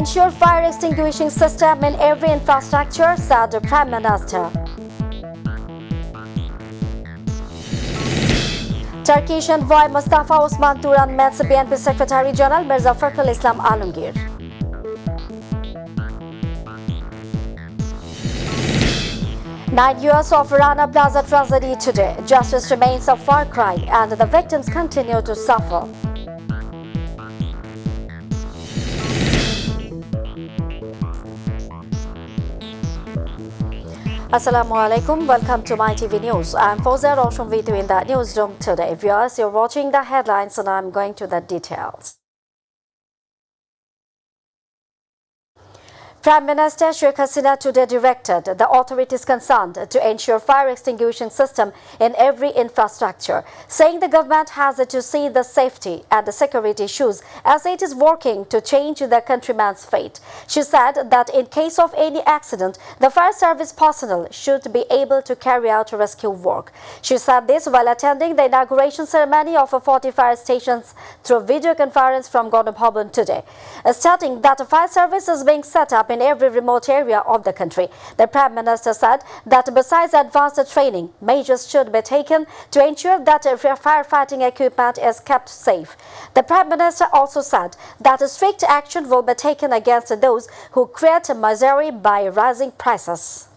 ensure fire extinguishing system in every infrastructure, said the Prime Minister. Turkish envoy Mustafa Osman Turan met BNP Secretary General Mirza Fakhrul Islam Alamgir. Nine years of Rana Plaza tragedy today. Justice remains a far cry and the victims continue to suffer. Assalamu alaikum. Welcome to Mytv News. I'm Fawzia Roshan with you in the newsroom today. Viewers, you're watching the headlines and I'm going to the details. Prime Minister Sheikh Hasina today directed the authorities concerned to ensure fire extinguishing system in every infrastructure, saying the government has to see the safety and the security issues as it is working to change the countryman's fate. She said that in case of any accident, the fire service personnel should be able to carry out rescue work. She said this while attending the inauguration ceremony of 40 fire stations through video conference from Gordon Bhavan today, stating that a fire service is being set up in every remote area of the country. The Prime Minister said that besides advanced training, measures should be taken to ensure that firefighting equipment is kept safe. The Prime Minister also said that strict action will be taken against those who create misery by rising prices.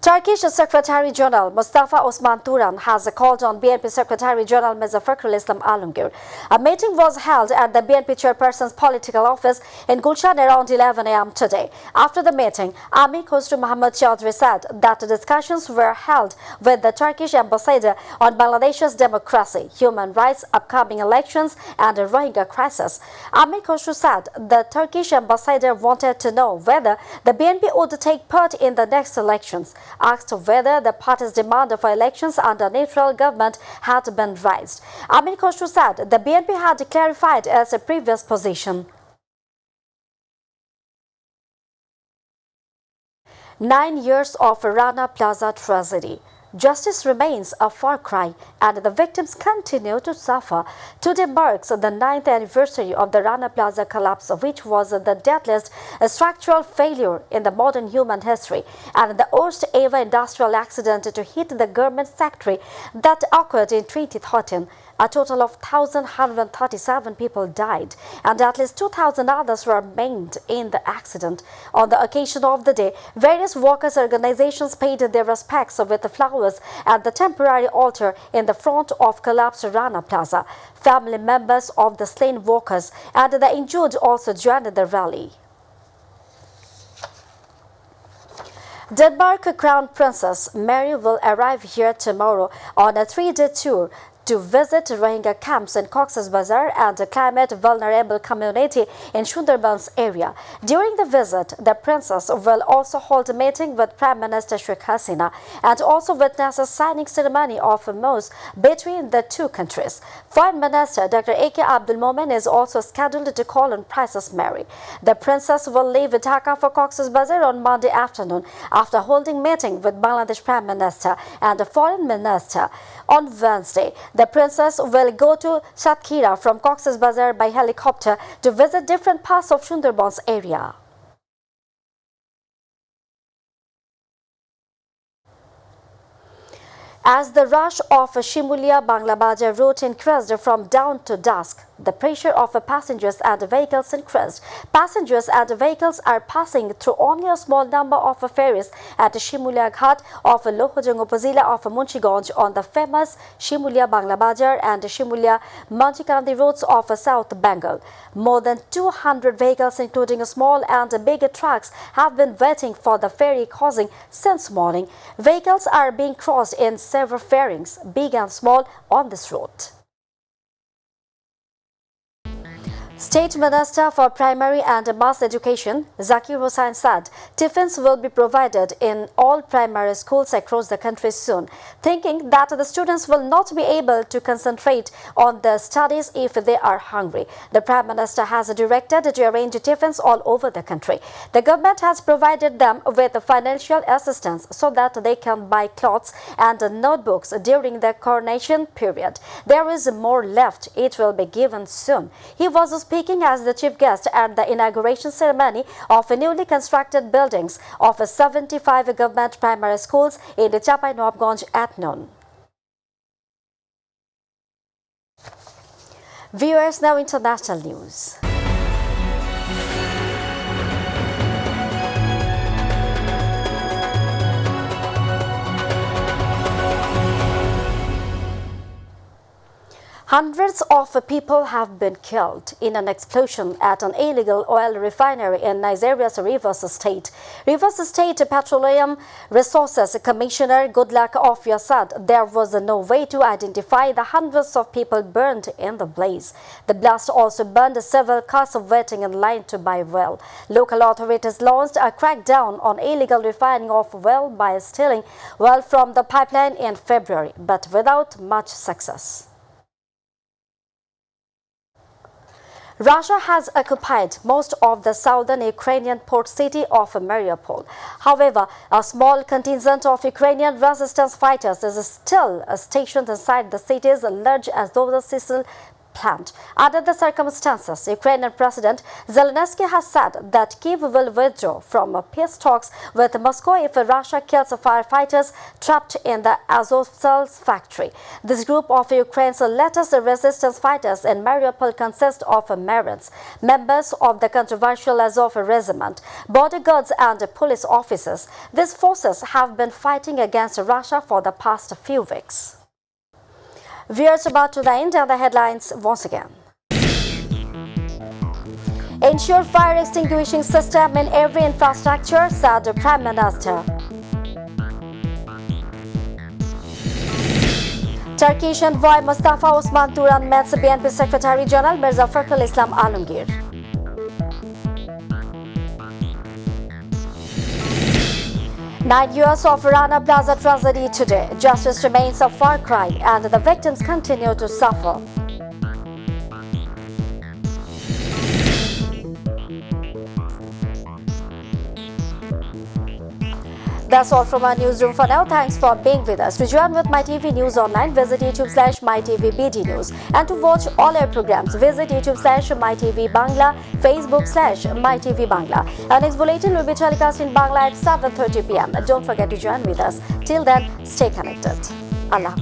Turkish Secretary General Mustafa Osman Turan has called on BNP Secretary General Mirza Fakhrul Islam Alamgir. A meeting was held at the BNP chairperson's political office in Gulshan around 11 a.m. today. After the meeting, Amir Khosrow Mohammad Chaudhry said that discussions were held with the Turkish ambassador on Bangladesh's democracy, human rights, upcoming elections, and the Rohingya crisis. Amir Khosrow said the Turkish ambassador wanted to know whether the BNP would take part in the next elections. Asked whether the party's demand for elections under neutral government had been raised, Amir Khosrow said the BNP had clarified its previous position. 9 years of Rana Plaza tragedy. Justice remains a far cry and the victims continue to suffer. Today marks the 9th anniversary of the Rana Plaza collapse, which was the deadliest structural failure in the modern human history and the worst ever industrial accident to hit the garment factory that occurred in 2013. A total of 1,137 people died and at least 2,000 others were maimed in the accident. On the occasion of the day, various workers' organizations paid their respects with flowers at the temporary altar in the front of collapsed Rana Plaza. Family members of the slain workers and the injured also joined the rally. Denmark Crown Princess Mary will arrive here tomorrow on a 3-day tour to visit Rohingya camps in Cox's Bazar and a climate vulnerable community in Sundarbans area. During the visit, the princess will also hold a meeting with Prime Minister Sheikh Hasina and also witness a signing ceremony of a MOUs between the two countries. Foreign Minister Dr. A.K. Abdul Momen is also scheduled to call on Princess Mary. The princess will leave Dhaka for Cox's Bazar on Monday afternoon after holding meeting with Bangladesh Prime Minister and the Foreign Minister. On Wednesday, the princess will go to Satkhira from Cox's Bazar by helicopter to visit different parts of Sundarbans area. As the rush of Shimulia-Bangla route increased from dawn to dusk, the pressure of passengers and vehicles increased. Passengers and vehicles are passing through only a small number of ferries at Shimulia Ghat of Lohojong Upazila of Munchiganj on the famous Shimulia-Bangla and Shimulia-Manchikandi routes of South Bengal. More than 200 vehicles, including small and big trucks, have been waiting for the ferry crossing since morning. Vehicles are being crossed in several fairings, big and small, on this route. State Minister for Primary and Mass Education, Zakir Hossain said tiffins will be provided in all primary schools across the country soon, thinking that the students will not be able to concentrate on their studies if they are hungry. The Prime Minister has directed to arrange tiffins all over the country. The government has provided them with financial assistance so that they can buy clothes and notebooks during the coronation period. There is more left. It will be given soon. He was speaking as the chief guest at the inauguration ceremony of newly constructed buildings of 75 government primary schools in Chapai-Nawabganj at noon. Viewers, now international news. Hundreds of people have been killed in an explosion at an illegal oil refinery in Nigeria's Rivers State. Rivers State Petroleum Resources Commissioner Goodluck Ofia said there was no way to identify the hundreds of people burned in the blaze. The blast also burned several cars waiting in line to buy oil. Local authorities launched a crackdown on illegal refining of oil by stealing oil from the pipeline in February, but without much success. Russia has occupied most of the southern Ukrainian port city of Mariupol. However, a small contingent of Ukrainian resistance fighters is still stationed inside the city's large Azov plant. Under the circumstances, Ukrainian President Zelensky has said that Kyiv will withdraw from peace talks with Moscow if Russia kills firefighters trapped in the Azovstal factory. This group of Ukraine's latest resistance fighters in Mariupol consists of Marines, members of the controversial Azov regiment, bodyguards and police officers. These forces have been fighting against Russia for the past few weeks. Viewers, about to the end of the headlines once again. Ensure fire extinguishing system in every infrastructure, said the Prime Minister. Turkish envoy Mustafa Osman Turan meets BNP Secretary General Mirza Fakhrul Islam Alamgir. Nine years of Rana Plaza tragedy today. Justice remains a far cry and the victims continue to suffer. That's all from our newsroom for now. Thanks for being with us. To join with MyTV News Online, visit YouTube/MyTVBD News. And to watch all our programs, visit YouTube/MyTVBangla, Facebook/MyTV Bangla. Our next bulletin will be telecast in Bangla at 7:30 p.m. Don't forget to join with us. Till then, stay connected. Allah.